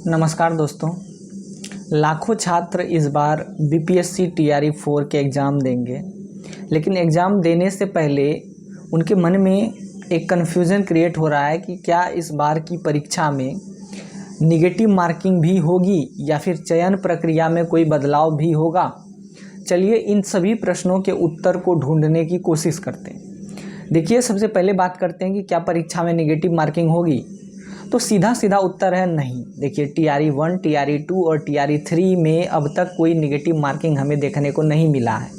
नमस्कार दोस्तों। लाखों छात्र इस बार बीपीएससी टीआरई 4 के एग्ज़ाम देंगे, लेकिन एग्ज़ाम देने से पहले उनके मन में एक कन्फ्यूज़न क्रिएट हो रहा है कि क्या इस बार की परीक्षा में निगेटिव मार्किंग भी होगी या फिर चयन प्रक्रिया में कोई बदलाव भी होगा। चलिए इन सभी प्रश्नों के उत्तर को ढूंढने की कोशिश करते हैं। देखिए, सबसे पहले बात करते हैं कि क्या परीक्षा में निगेटिव मार्किंग होगी। तो सीधा सीधा उत्तर है नहीं। देखिए, टीआरई 1, टीआरई 2 और टीआरई 3 में अब तक कोई निगेटिव मार्किंग हमें देखने को नहीं मिला है।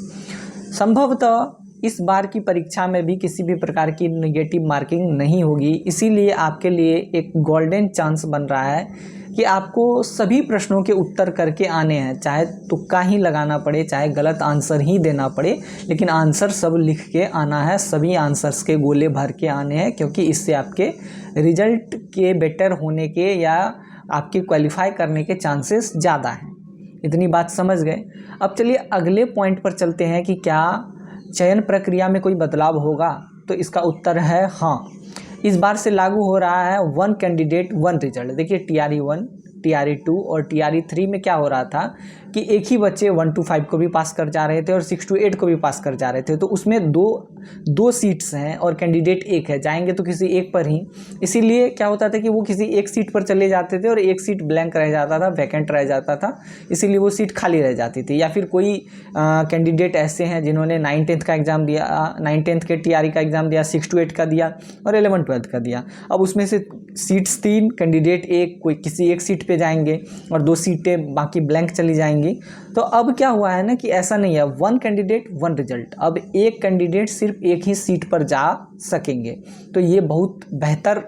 संभवतः इस बार की परीक्षा में भी किसी भी प्रकार की निगेटिव मार्किंग नहीं होगी। इसीलिए आपके लिए एक गोल्डन चांस बन रहा है कि आपको सभी प्रश्नों के उत्तर करके आने हैं, चाहे तुक्का ही लगाना पड़े, चाहे गलत आंसर ही देना पड़े, लेकिन आंसर सब लिख के आना है। सभी आंसर्स के गोले भर के आने हैं, क्योंकि इससे आपके रिजल्ट के बेटर होने के या आपके क्वालिफाई करने के चांसेस ज़्यादा हैं। इतनी बात समझ गए। अब चलिए अगले पॉइंट पर चलते हैं कि क्या चयन प्रक्रिया में कोई बदलाव होगा। तो इसका उत्तर है हाँ। इस बार से लागू हो रहा है 1 कैंडिडेट 1 रिजल्ट। देखिए, टीआरई 1, टीआरई 2 और टीआरई 3 में क्या हो रहा था कि एक ही बच्चे 1 to 5 को भी पास कर जा रहे थे और 6 to 8 को भी पास कर जा रहे थे। तो उसमें दो सीट्स हैं और कैंडिडेट एक है, जाएंगे तो किसी एक पर ही। इसीलिए क्या होता था कि वो किसी एक सीट पर चले जाते थे और एक सीट ब्लैंक रह जाता था, वैकेंट रह जाता था, इसीलिए वो सीट खाली रह जाती थी। या फिर कोई कैंडिडेट ऐसे हैं जिन्होंने 9th-10th का एग्ज़ाम दिया, 9th-10th के टीआरई का एग्ज़ाम दिया, 6 to 8 का दिया और 11th-12th का दिया। अब उसमें से सीट्स 3, कैंडिडेट एक, कोई किसी एक सीट पे जाएंगे और 2 सीटें बाकी ब्लैंक चली जाएंगी। तो अब क्या हुआ है ना कि ऐसा नहीं है 1 कैंडिडेट 1 रिजल्ट। अब एक कैंडिडेट सिर्फ एक ही सीट पर जा सकेंगे। तो ये बहुत बेहतर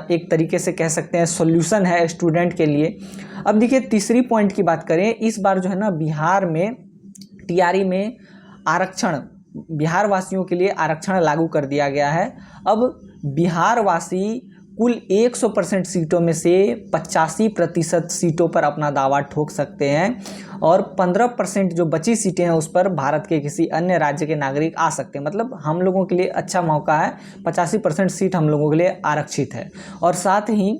एक तरीके से कह सकते हैं सॉल्यूशन है स्टूडेंट के लिए। अब देखिए, तीसरी पॉइंट की बात करें। इस बार जो है ना, बिहार में टीआरई में आरक्षण, बिहार वासियों के लिए आरक्षण लागू कर दिया गया है। अब बिहार वासी कुल 100% सीटों में से 85% सीटों पर अपना दावा ठोक सकते हैं और 15% जो बची सीटें हैं उस पर भारत के किसी अन्य राज्य के नागरिक आ सकते हैं। मतलब हम लोगों के लिए अच्छा मौका है। 85% सीट हम लोगों के लिए आरक्षित है। और साथ ही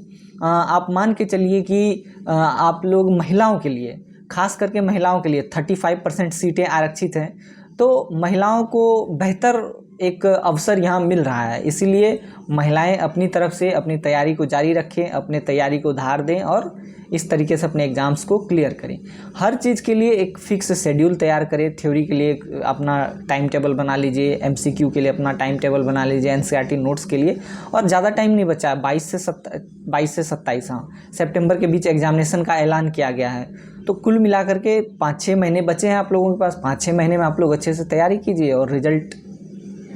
आप मान के चलिए कि आप लोग महिलाओं के लिए, खास करके महिलाओं के लिए 35% सीटें आरक्षित हैं। तो महिलाओं को बेहतर एक अवसर यहाँ मिल रहा है। इसीलिए महिलाएं अपनी तरफ से अपनी तैयारी को जारी रखें, अपने तैयारी को धार दें और इस तरीके से अपने एग्ज़ाम्स को क्लियर करें। हर चीज़ के लिए एक फिक्स शेड्यूल तैयार करें। थ्योरी के लिए अपना टाइम टेबल बना लीजिए, एमसीक्यू के लिए अपना टाइम टेबल बना लीजिए, एनसीईआरटी नोट्स के लिए। और ज़्यादा टाइम नहीं बचा है, 22 से 27 सितंबर के बीच एग्जामिनेशन का ऐलान किया गया है। तो कुल मिलाकर के 5-6 महीने बचे हैं आप लोगों के पास। 5-6 महीने में आप लोग अच्छे से तैयारी कीजिए और रिजल्ट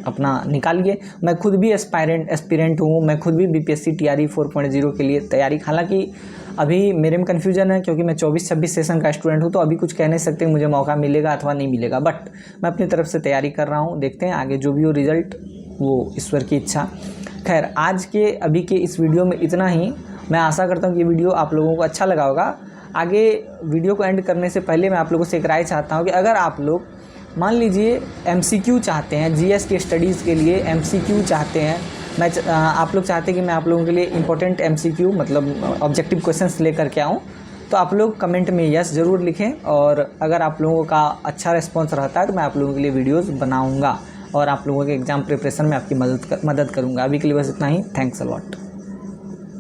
अपना निकालिए। मैं खुद भी एस्पिरेंट हूँ। मैं खुद भी बीपीएससी टीआरई 4.0 के लिए तैयारी, हालांकि अभी मेरे में कन्फ्यूजन है क्योंकि मैं 24-26 सेशन का स्टूडेंट हूँ, तो अभी कुछ कह नहीं सकते मुझे मौका मिलेगा अथवा नहीं मिलेगा। बट मैं अपनी तरफ से तैयारी कर रहा हूँ। देखते हैं आगे जो भी हो रिजल्ट, वो ईश्वर की इच्छा। खैर, आज के अभी के इस वीडियो में इतना ही। मैं आशा करता हूँ कि ये वीडियो आप लोगों को अच्छा लगा होगा। आगे वीडियो को एंड करने से पहले मैं आप लोगों से एक राय चाहता हूँ कि अगर आप लोग मान लीजिए एमसीक्यू चाहते हैं, जीएस के स्टडीज़ के लिए एमसीक्यू चाहते हैं, आप लोग चाहते हैं कि मैं आप लोगों के लिए इंपॉर्टेंट एमसीक्यू मतलब ऑब्जेक्टिव क्वेश्चंस लेकर के आऊँ, तो आप लोग कमेंट में यस ज़रूर लिखें। और अगर आप लोगों का अच्छा रिस्पॉन्स रहता है तो मैं आप लोगों के लिए वीडियोज़ बनाऊँगा और आप लोगों के एग्ज़ाम प्रिपरेशन में आपकी मदद करूँगा। अभी के लिए बस इतना ही। Thanks a lot.